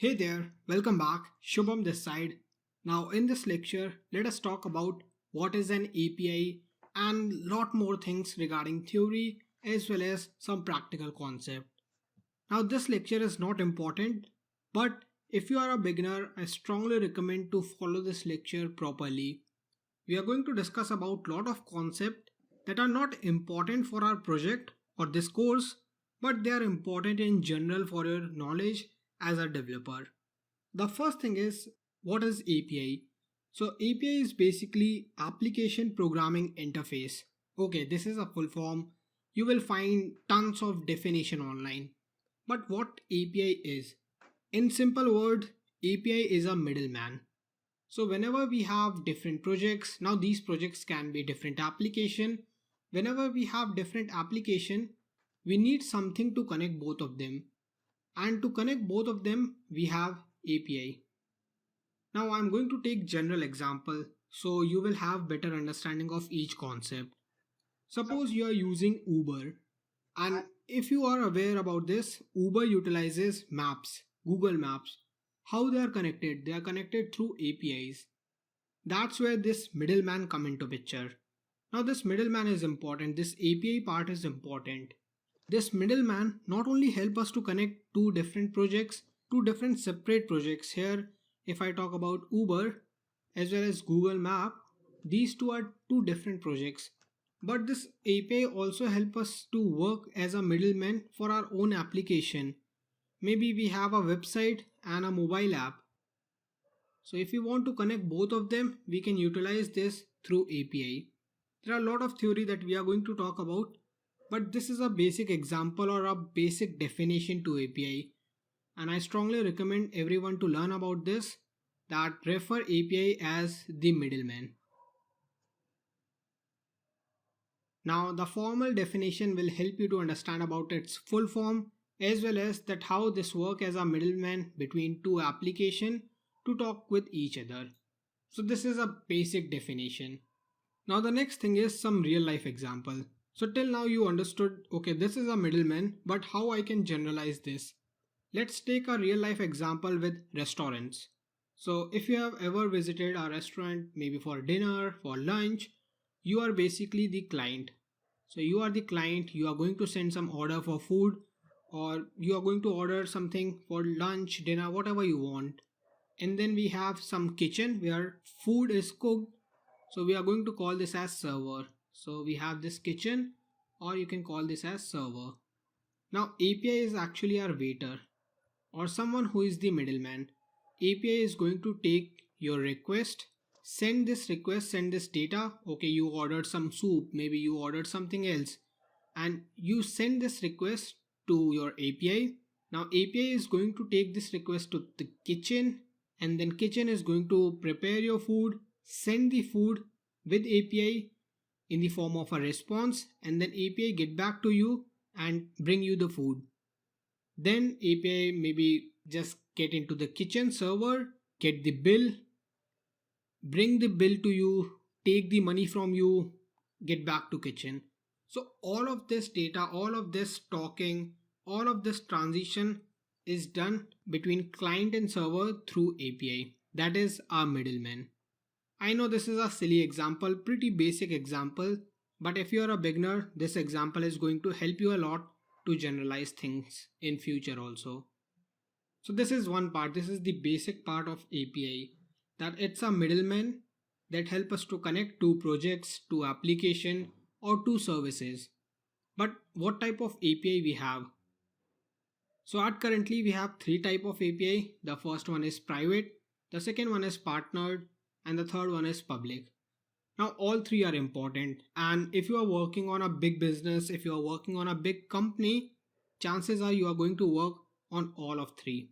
Hey there, welcome back. Shubham this side. Now in this lecture, let us talk about what is an API and lot more things regarding theory as well as some practical concept. Now this lecture is not important, but if you are a beginner, I strongly recommend to follow this lecture properly. We are going to discuss about lot of concepts that are not important for our project or this course, but they are important in general for your knowledge as a developer. The first thing is, what is API? So API is basically application programming interface. Okay, this is a full form. You will find tons of definition online. But what API is? In simple word, API is a middleman. So whenever we have different projects, now these projects can be different application. Whenever we have different application, we need something to connect both of them. And to connect both of them, we have API. Now I'm going to take general example so you will have better understanding of each concept. Suppose you are using Uber, and if you are aware about this, Uber utilizes maps, Google Maps. How they are connected? They are connected through APIs. That's where this middleman come into picture. Now this middleman is important. This API part is important. This middleman not only help us to connect two different projects, two different separate projects. Here, if I talk about Uber as well as Google Map, these two are two different projects. But this API also help us to work as a middleman for our own application. Maybe we have a website and a mobile app. So if we want to connect both of them, we can utilize this through API. There are a lot of theory that we are going to talk about, but this is a basic example or a basic definition to API. And I strongly recommend everyone to learn about this, that refer API as the middleman. Now the formal definition will help you to understand about its full form as well as that how this work as a middleman between two application to talk with each other. So this is a basic definition. Now the next thing is some real life example. So till now you understood, okay, this is a middleman, but how I can generalize this? Let's take a real life example with restaurants. So if you have ever visited a restaurant, maybe for dinner, for lunch, you are basically the client. So you are the client, you are going to send some order for food, or you are going to order something for lunch, dinner, whatever you want. And then we have some kitchen where food is cooked. So we are going to call this as server. So we have this kitchen, or you can call this as server. Now API is actually our waiter or someone who is the middleman. API is going to take your request, send this request, send this data. Okay, you ordered some soup, maybe you ordered something else, and you send this request to your API. Now API is going to take this request to the kitchen, and then kitchen is going to prepare your food, send the food with API in the form of a response, and then API get back to you and bring you the food. Then API maybe just get into the kitchen server, get the bill, bring the bill to you, take the money from you, get back to kitchen. So all of this data, all of this talking, all of this transition is done between client and server through API. That is our middleman. I know this is a silly example, pretty basic example, but if you are a beginner, this example is going to help you a lot to generalize things in future also. So this is one part, this is the basic part of API, that it's a middleman that help us to connect two projects, two application or two services. But what type of API we have? So at currently we have three type of API. The first one is private, the second one is partnered, and the third one is public. Now all three are important, and if you are working on a big business, if you are working on a big company, chances are you are going to work on all of three.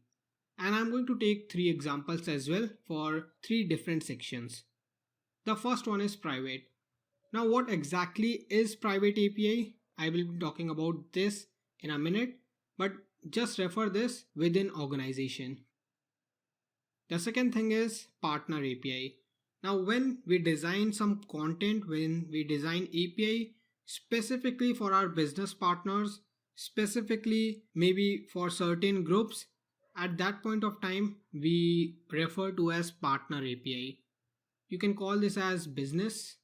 And I'm going to take three examples as well for three different sections. The first one is private. Now what exactly is private API? I will be talking about this in a minute, but just refer this within organization. The second thing is partner API. Now when we design some content, when we design API specifically for our business partners, specifically maybe for certain groups, At that point of time, we refer to as partner API. You can call this as business.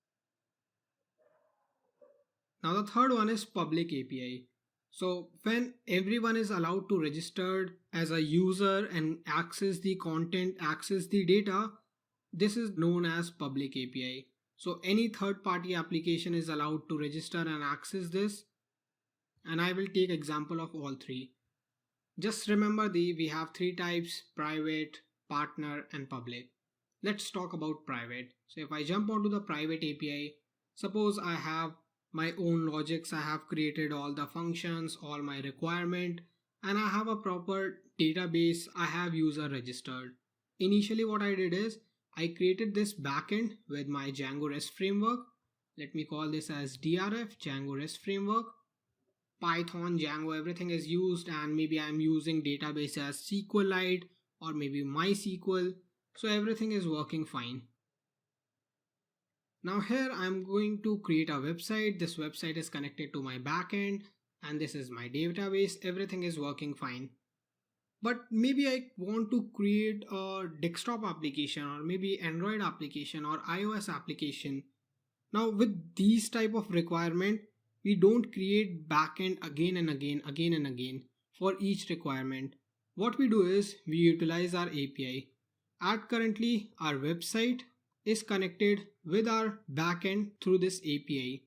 Now the third one is public API. So when everyone is allowed to register as a user and access the content, access the data, this is known as public API. So any third party application is allowed to register and access this. And I will take example of all three. Just remember we have three types: private, partner and public. Let's talk about private. So if I jump onto the private API, suppose I have my own logics, I have created all the functions, all my requirement, and I have a proper database, I have user registered. Initially what I did is I created this backend with my Django REST framework. Let me call this as DRF, Django REST framework. Python, Django, everything is used, and maybe I'm using database as SQLite or maybe MySQL. So everything is working fine. Now here I'm going to create a website. This website is connected to my backend and this is my database. Everything is working fine. But maybe I want to create a desktop application or maybe Android application or iOS application. Now with these type of requirement, we don't create backend again and again for each requirement. What we do is we utilize our API. At currently our website is connected with our backend through this API.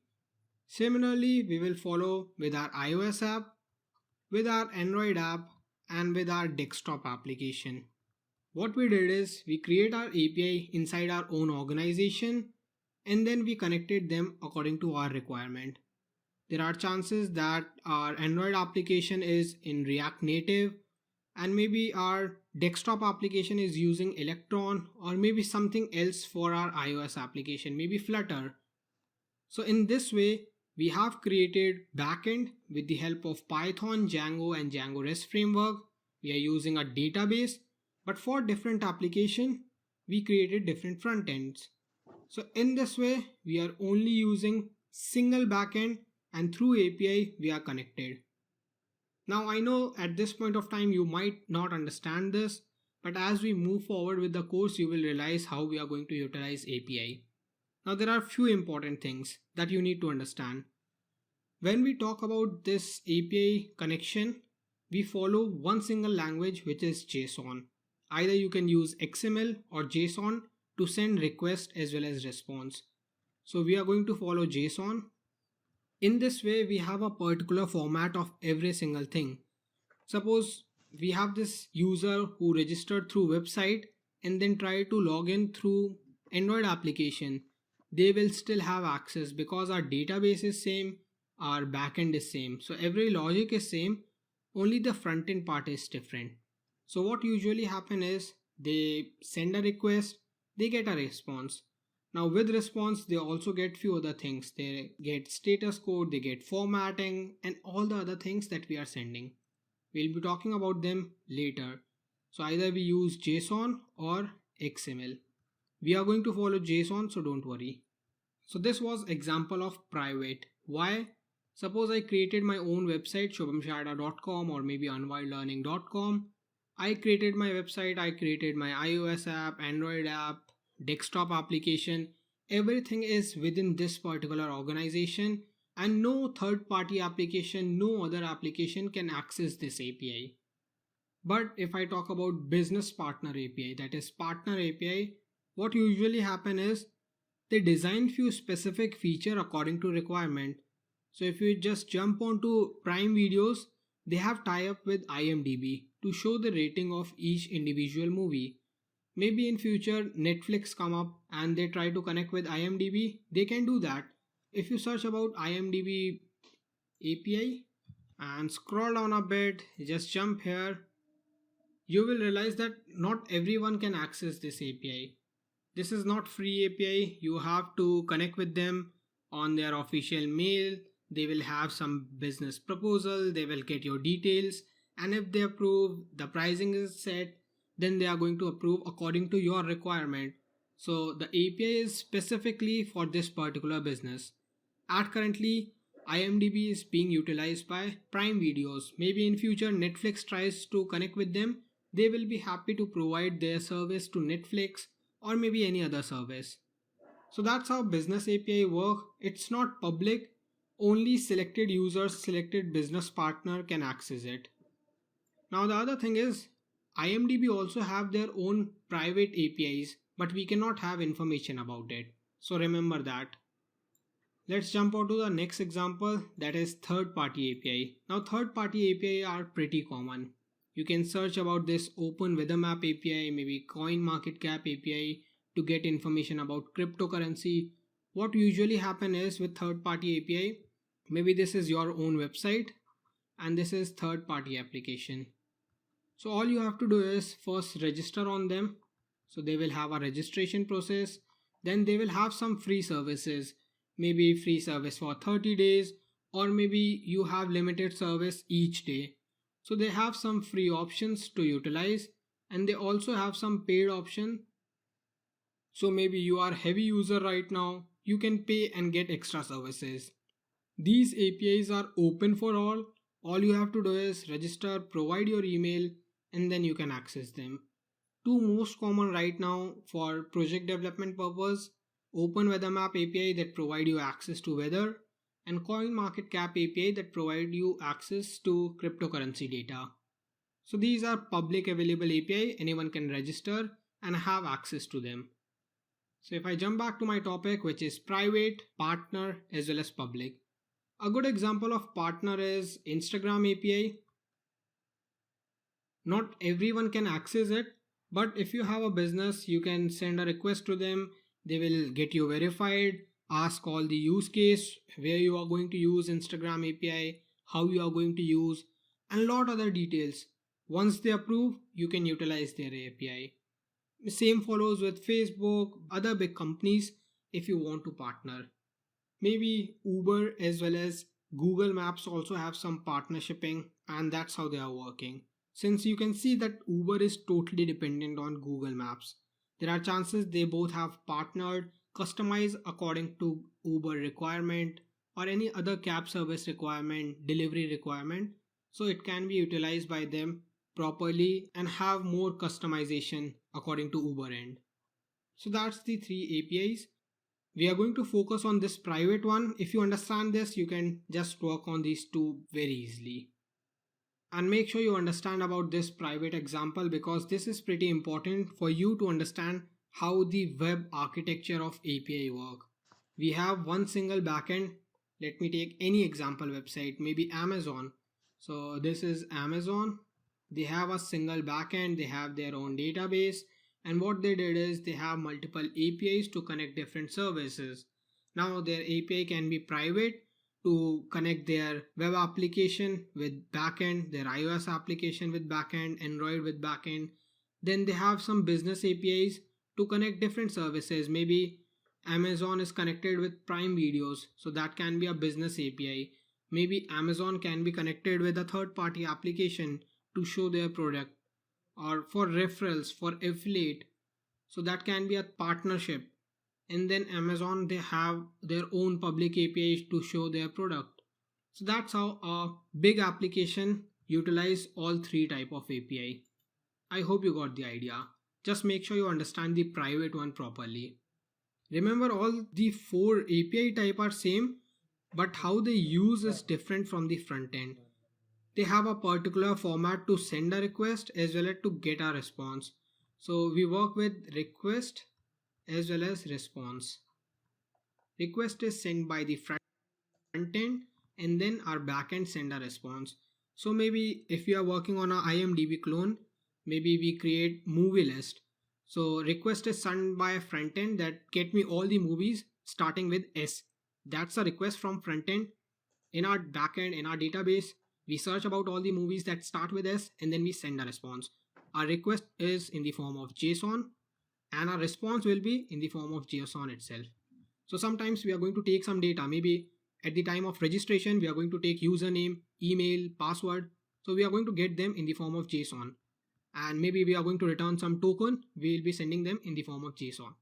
Similarly, we will follow with our iOS app, with our Android app and with our desktop application. What we did is we create our API inside our own organization and then we connected them according to our requirement. There are chances that our Android application is in React Native and maybe our desktop application is using Electron or maybe something else for our iOS application, maybe Flutter. So in this way, we have created backend with the help of Python, Django and Django REST framework. We are using a database, but for different application, we created different front ends. So in this way, we are only using single backend and through API we are connected. Now I know at this point of time you might not understand this, but as we move forward with the course you will realize how we are going to utilize API. Now there are few important things that you need to understand. When we talk about this API connection, we follow one single language which is JSON. Either you can use XML or JSON to send request as well as response. So we are going to follow JSON. In this way, we have a particular format of every single thing. Suppose we have this user who registered through website and then try to log in through Android application. They will still have access because our database is same, our backend is same. So every logic is same, only the front end part is different. So what usually happen is they send a request, they get a response. Now with response, they also get few other things. They get status code, they get formatting and all the other things that we are sending. We'll be talking about them later. So either we use JSON or XML. We are going to follow JSON, so don't worry. So this was example of private. Why? Suppose I created my own website, shubhamsharda.com or maybe unwildlearning.com. I created my website, I created my iOS app, Android app, desktop application. Everything is within this particular organization and no third party application, no other application can access this API. But if I talk about business partner API, that is partner API, what usually happen is they design few specific feature according to requirement. So if you just jump onto Prime Videos, they have tie up with IMDb to show the rating of each individual movie. Maybe in future Netflix come up and they try to connect with IMDb, they can do that. If you search about IMDb API and scroll down a bit, just jump here, you will realize that not everyone can access this API. This is not free API. You have to connect with them on their official mail. They will have some business proposal, they will get your details, and if they approve, the pricing is set, then they are going to approve according to your requirement. So the API is specifically for this particular business. At currently, IMDb is being utilized by Prime Videos. Maybe in future Netflix tries to connect with them, they will be happy to provide their service to Netflix or maybe any other service. So that's how business API work. It's not public, only selected users, selected business partner can access it. Now the other thing is IMDb also have their own private APIs, but we cannot have information about it. So remember that. Let's jump on to the next example, that is third party API. Now third party API are pretty common. You can search about this Open Weather Map API, maybe Coin Market Cap API to get information about cryptocurrency. What usually happen is with third party API, maybe this is your own website and this is third party application. So all you have to do is first register on them. So they will have a registration process. Then they will have some free services, maybe free service for 30 days, or maybe you have limited service each day. So they have some free options to utilize, and they also have some paid option. So maybe you are heavy user right now, you can pay and get extra services. These APIs are open for all. All you have to do is register, provide your email, and then you can access them. Two most common right now for project development purpose: Open Weather Map API that provide you access to weather, and Coin Market Cap API that provide you access to cryptocurrency data. So these are public available API, anyone can register and have access to them. So if I jump back to my topic, which is private, partner as well as public. A good example of partner is Instagram API. Not everyone can access it, but if you have a business, you can send a request to them. They will get you verified, ask all the use case, where you are going to use Instagram API, how you are going to use, and lot other details. Once they approve, you can utilize their API. The same follows with Facebook, other big companies if you want to partner. Maybe Uber as well as Google Maps also have some partnershiping, and that's how they are working. Since you can see that Uber is totally dependent on Google Maps, there are chances they both have partnered, customized according to Uber requirement or any other cab service requirement, delivery requirement. So it can be utilized by them properly and have more customization according to Uber end. So that's the three APIs. We are going to focus on this private one. If you understand this, you can just work on these two very easily. And make sure you understand about this private example, because this is pretty important for you to understand how the web architecture of API work. We have one single backend. Let me take any example website, maybe Amazon. So this is Amazon. They have a single backend, they have their own database, and what they did is they have multiple APIs to connect different services. Now their API can be private to connect their web application with backend, their iOS application with backend, Android with backend. Then they have some business APIs to connect different services. Maybe Amazon is connected with Prime Videos, so that can be a business API. Maybe Amazon can be connected with a third party application to show their product, or for referrals, for affiliate, so that can be a partnership. And then Amazon, they have their own public APIs to show their product. So that's how a big application utilize all three type of API. I hope you got the idea. Just make sure you understand the private one properly. Remember, all the four API type are same, but how they use is different from the front end. They have a particular format to send a request as well as to get a response. So we work with request as well as response. Request is sent by the front end, and then our backend send a response. So maybe if we are working on a IMDb clone, maybe we create movie list. So request is sent by a front end that get me all the movies starting with S. That's a request from front end. In our backend, in our database, we search about all the movies that start with S, and then we send a response. Our request is in the form of JSON, and our response will be in the form of JSON itself. So sometimes we are going to take some data. Maybe at the time of registration, we are going to take username, email, password. So we are going to get them in the form of JSON. And maybe we are going to return some token. We will be sending them in the form of JSON.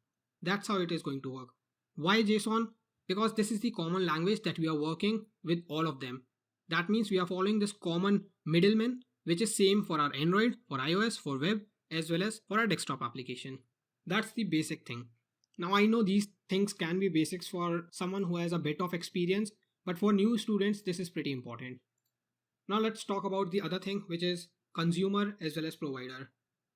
That's how it is going to work. Why JSON? Because this is the common language that we are working with all of them. That means we are following this common middleman which is same for our Android, for iOS, for web, as well as for our desktop application. That's the basic thing. Now I know these things can be basics for someone who has a bit of experience, but for new students, this is pretty important. Now let's talk about the other thing, which is consumer as well as provider.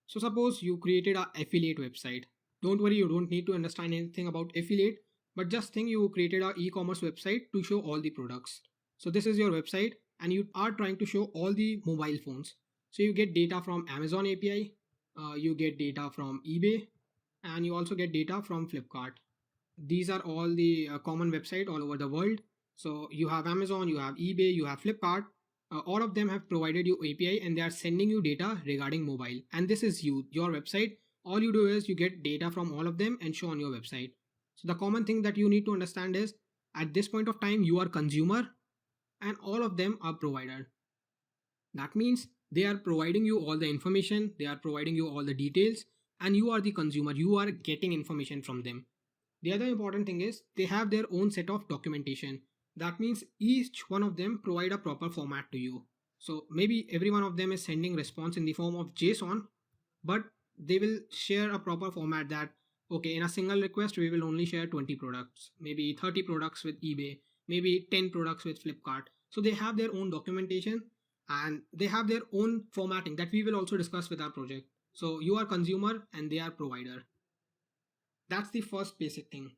So suppose you created a affiliate website. Don't worry, you don't need to understand anything about affiliate, but just think you created a e-commerce website to show all the products. So this is your website and you are trying to show all the mobile phones. So you get data from Amazon API, you get data from eBay, and you also get data from Flipkart. These are all the common website all over the world. So you have Amazon, you have eBay, you have Flipkart. All of them have provided you API and they are sending you data regarding mobile. And this is your website. All you do is you get data from all of them and show on your website. So the common thing that you need to understand is at this point of time, you are consumer and all of them are provider. That means they are providing you all the information, they are providing you all the details, and you are the consumer, you are getting information from them. The other important thing is they have their own set of documentation. That means each one of them provide a proper format to you. So maybe every one of them is sending response in the form of JSON, but they will share a proper format that, okay, in a single request, we will only share 20 products, maybe 30 products with eBay, maybe 10 products with Flipkart. So they have their own documentation and they have their own formatting that we will also discuss with our project. So you are consumer and they are provider. That's the first basic thing.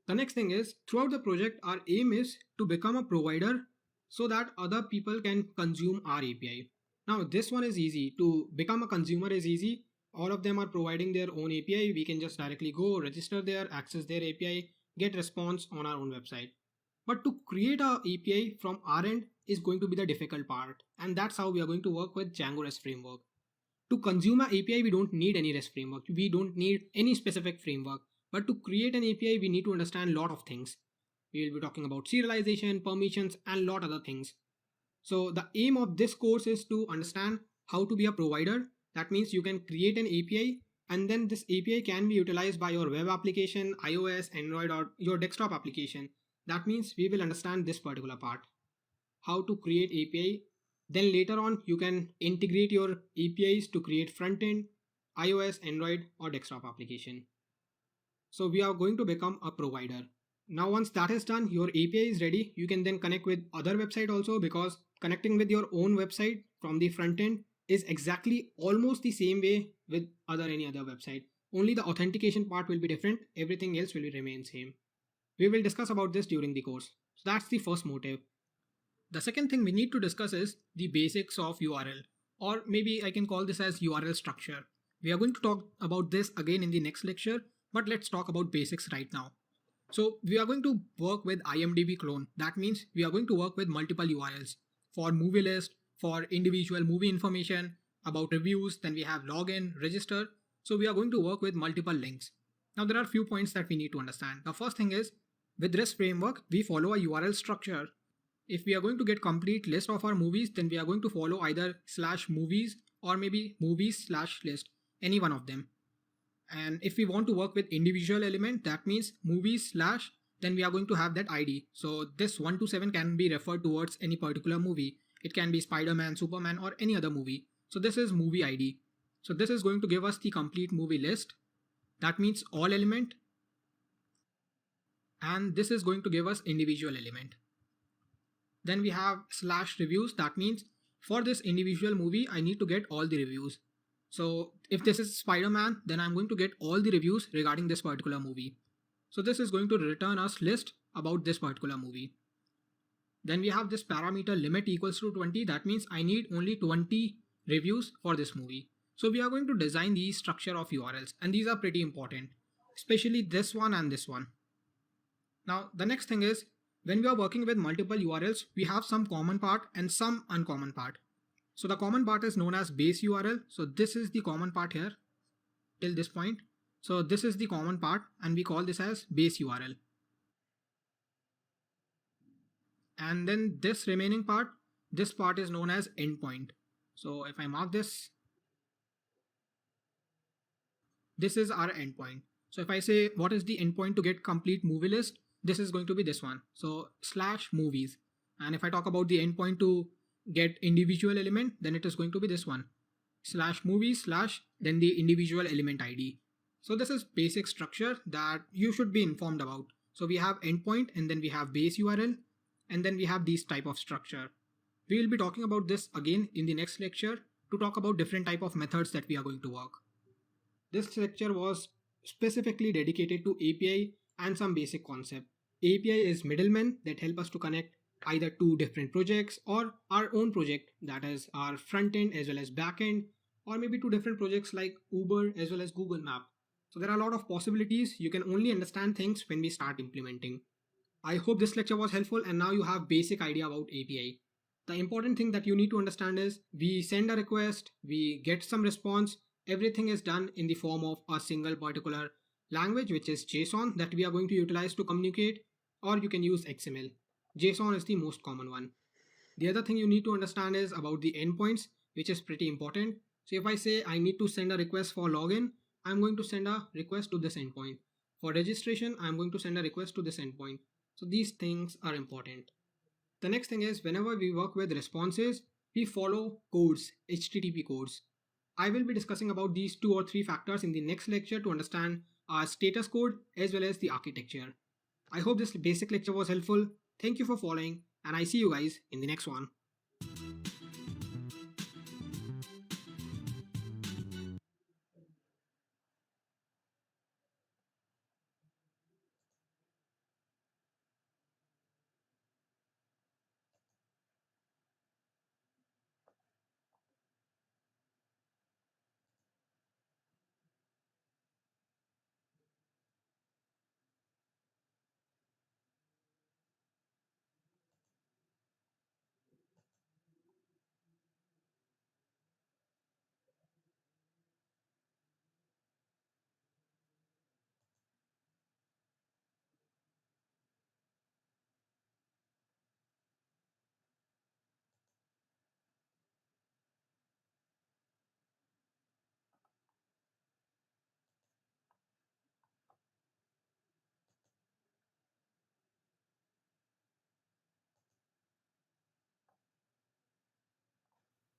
The next thing is throughout the project, our aim is to become a provider so that other people can consume our API. Now this one is easy. To become a consumer is easy. All of them are providing their own API. We can just directly go register there, access their API, get response on our own website. But to create a API from our end is going to be the difficult part. And that's how we are going to work with Django REST framework. To consume an API, we don't need any REST framework. We don't need any specific framework. But to create an API, we need to understand a lot of things. We will be talking about serialization, permissions, and a lot other things. So the aim of this course is to understand how to be a provider. That means you can create an API and then this API can be utilized by your web application, iOS, Android, or your desktop application. That means we will understand this particular part. How to create API. Then later on, you can integrate your APIs to create front-end, iOS, Android, or desktop application. So we are going to become a provider. Now once that is done, your API is ready. You can then connect with other website also, because connecting with your own website from the front end is exactly almost the same way with any other website. Only the authentication part will be different. Everything else will remain same. We will discuss about this during the course. So that's the first motive. The second thing we need to discuss is the basics of URL, or maybe I can call this as URL structure. We are going to talk about this again in the next lecture, but let's talk about basics right now. So we are going to work with IMDb clone. That means we are going to work with multiple URLs for movie list, for individual movie information, about reviews, then we have login, register. So we are going to work with multiple links. Now there are a few points that we need to understand. The first thing is with REST framework, we follow a URL structure. If we are going to get complete list of our movies, then we are going to follow either /movies or maybe movies/list, any one of them. And if we want to work with individual element, that means movies/, then we are going to have that ID. So this 1 to 7 can be referred towards any particular movie. It can be Spider-Man, Superman, or any other movie. So this is movie ID. So this is going to give us the complete movie list. That means all element. And this is going to give us individual element. Then we have /reviews. That means for this individual movie, I need to get all the reviews. So if this is Spider-Man, then I'm going to get all the reviews regarding this particular movie. So this is going to return us list about this particular movie. Then we have this parameter limit equals to 20. That means I need only 20 reviews for this movie. So we are going to design the structure of URLs, and these are pretty important, especially this one and this one. Now the next thing is, when we are working with multiple URLs, we have some common part and some uncommon part. So the common part is known as base URL. So this is the common part here till this point. So this is the common part and we call this as base URL. And then this remaining part, this part is known as endpoint. So if I mark this, this is our endpoint. So if I say what is the endpoint to get complete movie list, this is going to be this one. So /movies. And if I talk about the endpoint to get individual element, then it is going to be this one, slash movies slash then the individual element ID. So this is basic structure that you should be informed about. So we have endpoint and then we have base URL and then we have these type of structure. We will be talking about this again in the next lecture to talk about different type of methods that we are going to work. This lecture was specifically dedicated to API and some basic concept. API is middlemen that help us to connect either two different projects or our own project, that is our front end as well as back end, or maybe two different projects like Uber as well as Google Map. So there are a lot of possibilities. You can only understand things when we start implementing. I hope this lecture was helpful and now you have basic idea about API. The important thing that you need to understand is we send a request, we get some response, everything is done in the form of a single particular language, which is JSON, that we are going to utilize to communicate, or you can use XML. JSON is the most common one. The other thing you need to understand is about the endpoints, which is pretty important. So if I say I need to send a request for login, I'm going to send a request to this endpoint. For registration, I'm going to send a request to this endpoint. So these things are important. The next thing is whenever we work with responses, we follow codes, HTTP codes. I will be discussing about these 2 or 3 factors in the next lecture to understand our status code as well as the architecture. I hope this basic lecture was helpful. Thank you for following and I see you guys in the next one.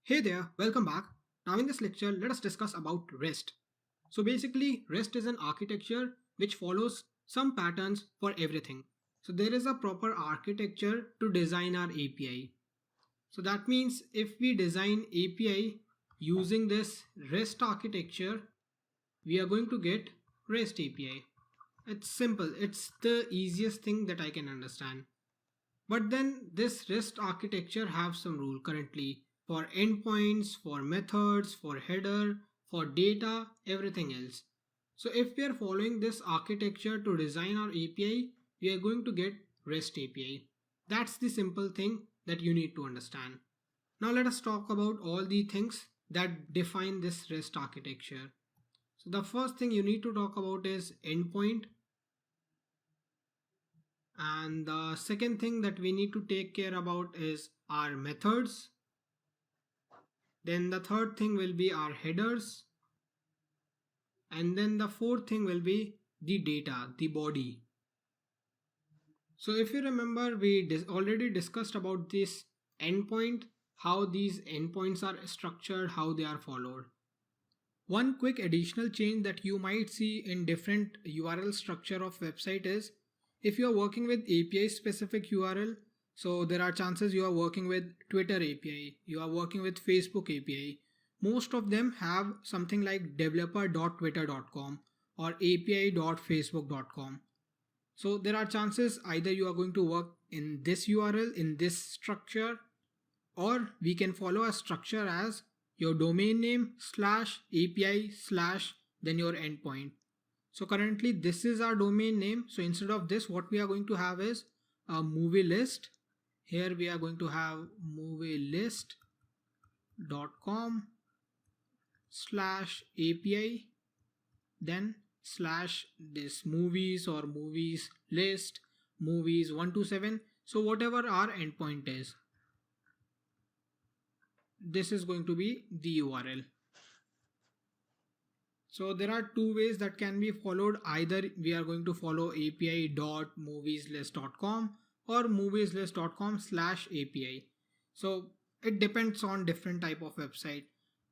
Hey there, welcome back. Now in this lecture, let us discuss about REST. So basically, REST is an architecture which follows some patterns for everything. So there is a proper architecture to design our API. So that means if we design API using this REST architecture, we are going to get REST API. It's simple, it's the easiest thing that I can understand. But then this REST architecture have some rule currently for endpoints, for methods, for header, for data, everything else. So if we are following this architecture to design our API, we are going to get REST API. That's the simple thing that you need to understand. Now let us talk about all the things that define this REST architecture. So the first thing you need to talk about is endpoint. And the second thing that we need to take care about is our methods. Then the third thing will be our headers. And then the fourth thing will be the data, the body. So if you remember, we already discussed about this endpoint, how these endpoints are structured, how they are followed. One quick additional change that you might see in different URL structure of website is if you are working with API specific URL, so there are chances you are working with Twitter API, you are working with Facebook API. Most of them have something like developer.twitter.com or api.facebook.com. So there are chances either you are going to work in this URL, in this structure, or we can follow a structure as your domain name slash API slash then your endpoint. So currently this is our domain name. So instead of this, what we are going to have is a movie list. Here we are going to have movielist.com slash API then slash this movies or movies list movies 127. So whatever our endpoint is, this is going to be the URL. So there are two ways that can be followed. Either we are going to follow api.movieslist.com or movieslist.com slash API. So It depends on different type of website.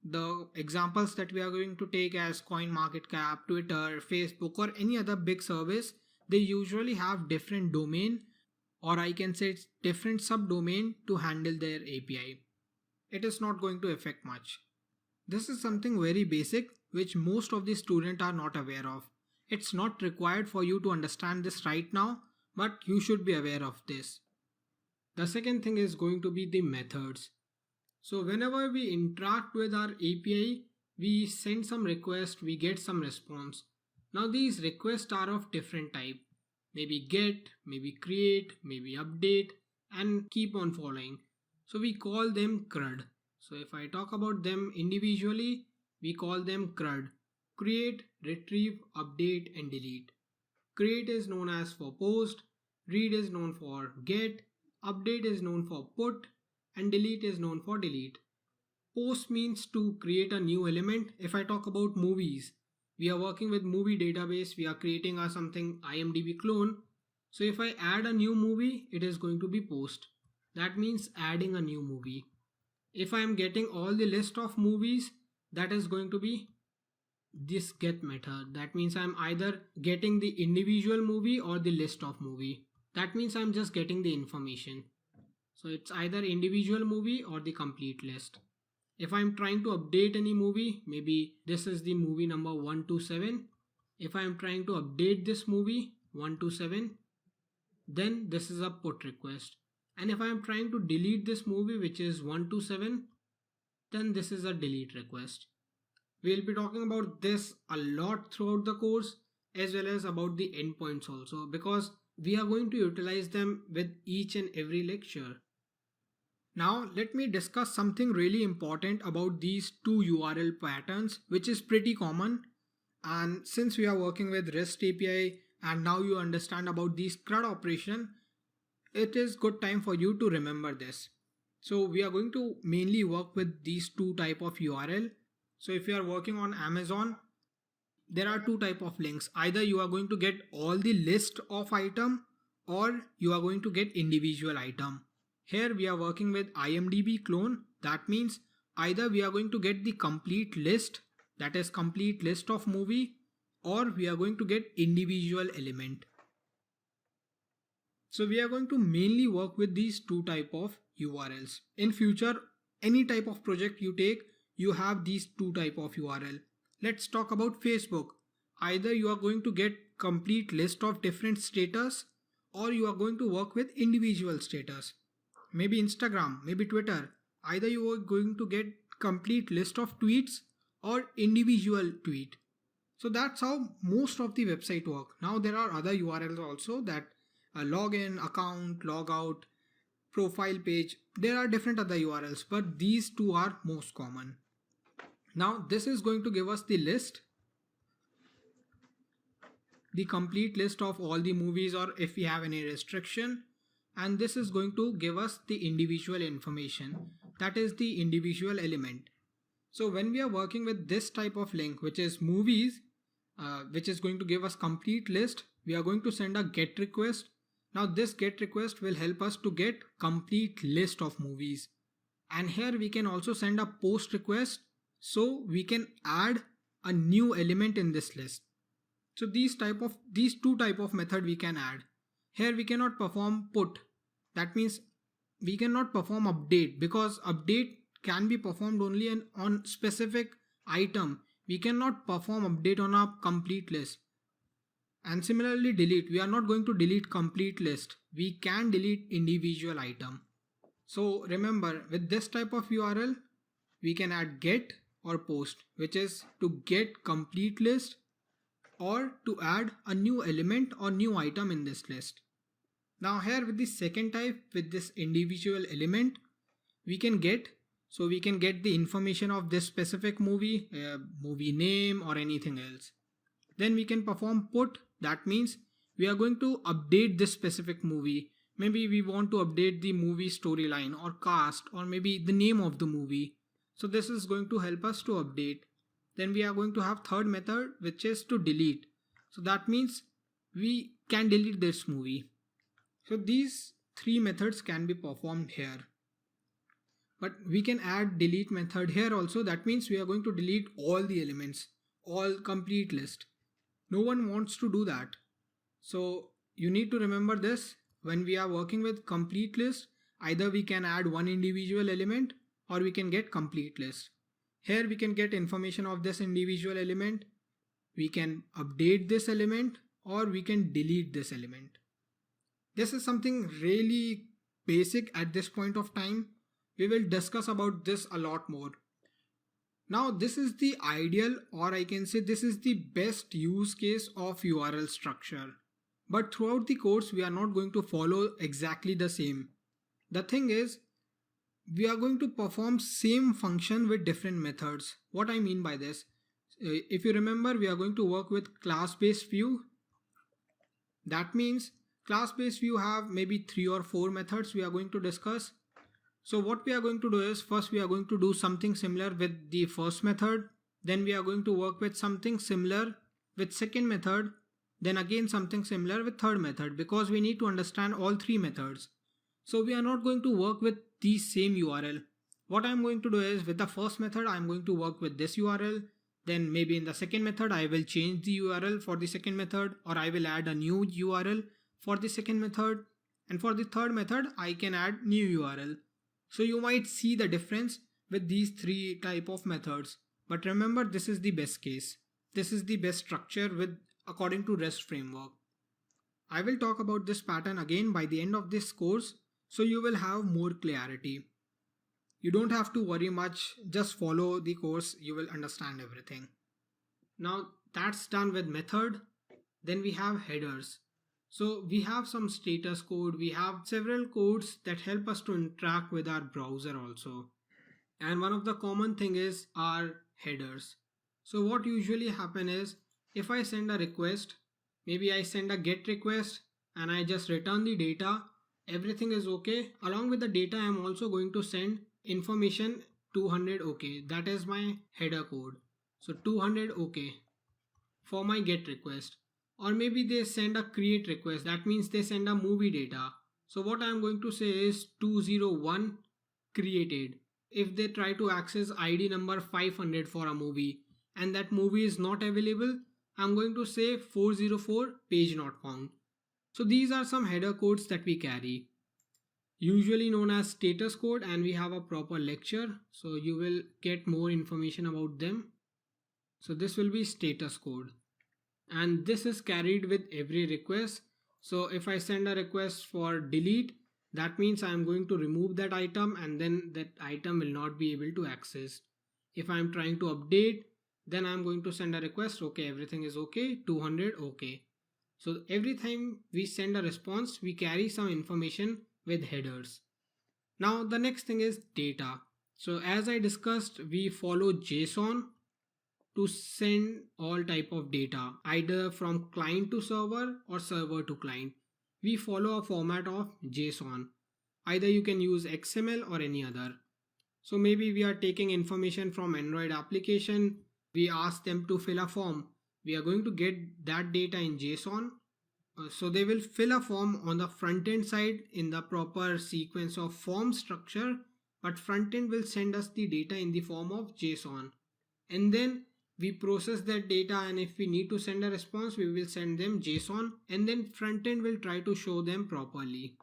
The examples that we are going to take as CoinMarketCap, Twitter, Facebook, or any other big service, they usually have different domain, or I can say it's different subdomain to handle their API. It is not going to affect much. This is something very basic which most of the students are not aware of. It's not required for you to understand this right now, but you should be aware of this. The second thing is going to be the methods. So whenever we interact with our API, we send some request, we get some response. Now these requests are of different type. Maybe get, maybe create, maybe update, and keep on following. So we call them CRUD. So if I talk about them individually, we call them CRUD. Create, retrieve, update, and delete. Create is known as for post, read is known for get, update is known for put, and delete is known for delete. Post means to create a new element. If I talk about movies, we are working with movie database, we are creating a something IMDb clone. So if I add a new movie, it is going to be post. That means adding a new movie. If I am getting all the list of movies, that is going to be this get method. That means I'm either getting the individual movie or the list of movie. That means I'm just getting the information. So it's either individual movie or the complete list. If I'm trying to update any movie, maybe this is the movie number 127. If I'm trying to update this movie 127, then this is a put request. And if I'm trying to delete this movie which is 127, then this is a delete request. We'll be talking about this a lot throughout the course, as well as about the endpoints also, because we are going to utilize them with each and every lecture. Now let me discuss something really important about these two URL patterns, which is pretty common. And since we are working with REST API and now you understand about these CRUD operation, it is good time for you to remember this. So we are going to mainly work with these two type of URL. So if you are working on Amazon, there are two type of links. Either you are going to get all the list of item or you are going to get individual item. Here we are working with IMDb clone. That means either we are going to get the complete list, that is complete list of movie, or we are going to get individual element. So we are going to mainly work with these two type of URLs. In future, any type of project you take, you have these two type of URL. Let's talk about Facebook. Either you are going to get complete list of different status or you are going to work with individual status. Maybe Instagram, maybe Twitter. Either you are going to get complete list of tweets or individual tweet. So that's how most of the website work. Now there are other URLs also, that login, account, logout, profile page. There are different other URLs, but these two are most common. Now this is going to give us the list, the complete list of all the movies, or if we have any restriction, and this is going to give us the individual information, that is the individual element. So when we are working with this type of link, which is movies, which is going to give us complete list, we are going to send a get request. Now this get request will help us to get complete list of movies. And here we can also send a post request, so we can add a new element in this list. So these two type of method we can add. Here we cannot perform put. That means we cannot perform update, because update can be performed only on specific item. We cannot perform update on a complete list. And similarly delete. We are not going to delete complete list. We can delete individual item. So remember, with this type of URL, we can add get or post, which is to get complete list or to add a new element or new item in this list. Now here with the second type, with this individual element, we can get the information of this specific movie, movie name or anything else. Then we can perform put. That means we are going to update this specific movie. Maybe we want to update the movie storyline or cast or maybe the name of the movie. So this is going to help us to update. Then we are going to have third method, which is to delete. So that means we can delete this movie. So these three methods can be performed here. But we can add delete method here also. That means we are going to delete all the elements, all complete list. No one wants to do that. So you need to remember this. When we are working with complete list, either we can add one individual element or we can get complete list. Here we can get information of this individual element, we can update this element, or we can delete this element. This is something really basic at this point of time. We will discuss about this a lot more. Now this is the ideal, or I can say this is the best use case of URL structure. But throughout the course we are not going to follow exactly the same. The thing is, we are going to perform same function with different methods. What I mean by this, if you remember, we are going to work with class-based view. That means class-based view have maybe 3 or 4 methods we are going to discuss. So what we are going to do is, first we are going to do something similar with the first method, then we are going to work with something similar with second method, then again something similar with third method, because we need to understand all 3 methods. So we are not going to work with the same URL. What I am going to do is, with the first method I am going to work with this URL, then maybe in the second method I will change the URL for the second method, or I will add a new URL for the second method, and for the third method I can add new URL. So you might see the difference with these 3 type of methods. But remember, this is the best case. This is the best structure with according to REST framework. I will talk about this pattern again by the end of this course, so you will have more clarity. You don't have to worry much, just follow the course, you will understand everything. Now that's done with method. Then we have headers. So we have some status code, we have several codes that help us to interact with our browser also. And one of the common thing is our headers. So what usually happen is, if I send a request, maybe I send a get request and I just return the data, everything is okay. Along with the data I am also going to send information 200 OK. That is my header code. So 200 OK for my get request. Or maybe they send a create request, that means they send a movie data. So what I am going to say is 201 created. If they try to access ID number 500 for a movie and that movie is not available, I am going to say 404 page not found. So these are some header codes that we carry, usually known as status code, and we have a proper lecture, so you will get more information about them. So this will be status code, and this is carried with every request. So if I send a request for delete, that means I am going to remove that item and then that item will not be able to access. If I am trying to update, then I am going to send a request, okay, everything is okay, 200 okay. So every time we send a response, we carry some information with headers. Now the next thing is data. So as I discussed, we follow JSON to send all type of data, either from client to server or server to client. We follow a format of JSON. Either you can use XML or any other. So maybe we are taking information from Android application, we ask them to fill a form. We are going to get that data in JSON. So they will fill a form on the front end side in the proper sequence of form structure, but front end will send us the data in the form of JSON. And then we process that data, and if we need to send a response, we will send them JSON, and then front end will try to show them properly.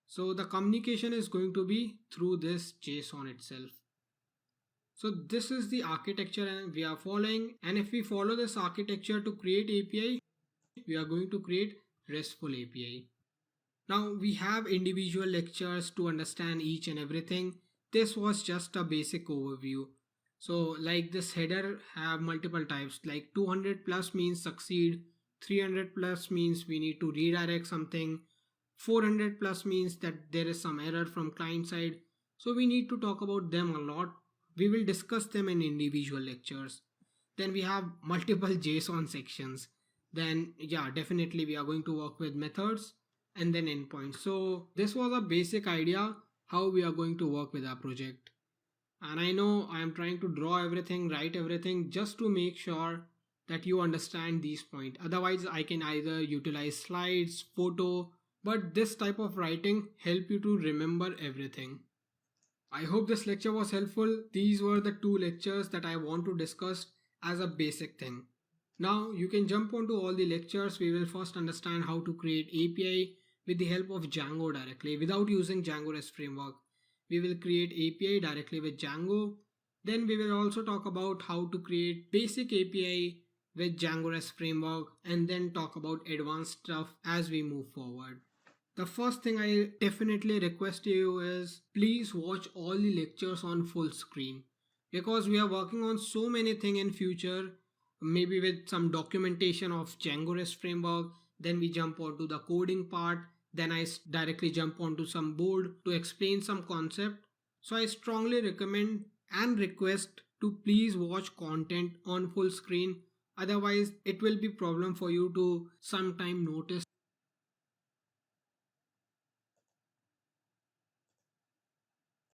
So the communication is going to be through this JSON itself. So this is the architecture we are following, and if we follow this architecture to create API, we are going to create RESTful API. Now we have individual lectures to understand each and everything. This was just a basic overview. So like this header have multiple types, like 200 plus means succeed, 300 plus means we need to redirect something, 400 plus means that there is some error from client side. So we need to talk about them a lot. We will discuss them in individual lectures. Then we have multiple JSON sections. Then yeah, definitely we are going to work with methods and then endpoints. So this was a basic idea how we are going to work with our project. And I know I am trying to draw everything, write everything just to make sure that you understand these points. Otherwise I can either utilize slides, photo, but this type of writing help you to remember everything. I hope this lecture was helpful. These were the two lectures that I want to discuss as a basic thing. Now you can jump onto all the lectures. We will first understand how to create API with the help of Django directly without using Django REST framework. We will create API directly with Django. Then we will also talk about how to create basic API with Django REST framework and then talk about advanced stuff as we move forward. The first thing I definitely request you is please watch all the lectures on full screen because we are working on so many things in future, maybe with some documentation of Django REST framework. Then we jump onto the coding part. Then I directly jump onto some board to explain some concept. So I strongly recommend and request to please watch content on full screen. Otherwise, it will be problem for you to sometime notice